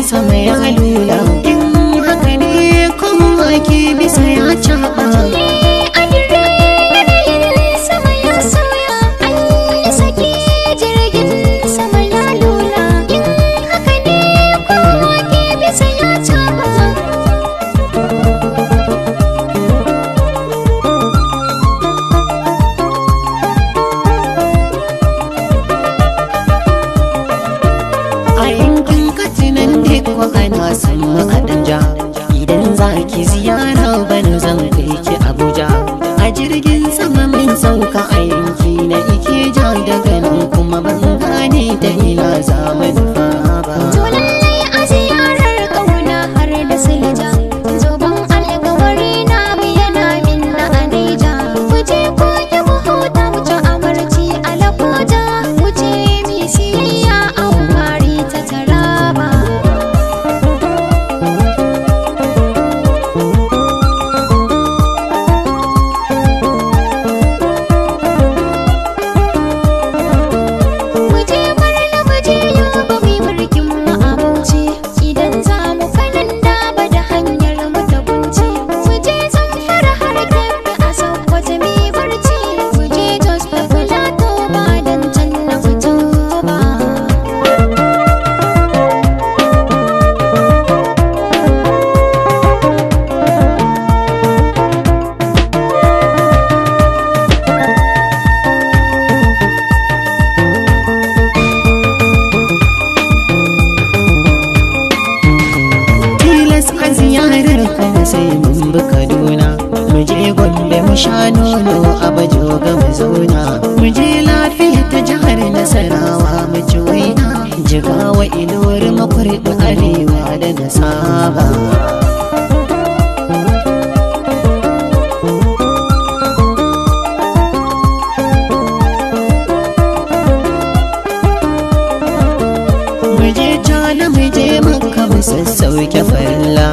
sama ya lula. In haka ne kowa ke bisa ya caɓa. Ana san ma'adanja idan za ki ziyara bana zan kai ki Abuja. A jirgin sama min sauka a yanki na Ikeja, daga nan kuma ban gane ta ina zaman fa ba. To lallai a ziyarar ƙauna har da Silja, zoben alƙawari na yana min na Aneja. Kuje ko ki mu huta mu ci amarci a Lakwaja, kuje mi siyayya a Umari ta Taraba. Sai mun bi Kaduna, mu je Gombe mu sha nono a Bajoga mu zauna, mu je Lafiya ta jihar Nasarawa mu ci waina, Jigawa Ilori Makurdi Arewa da na saba. Mu je Cana mu je Makka mu sassauke farilla,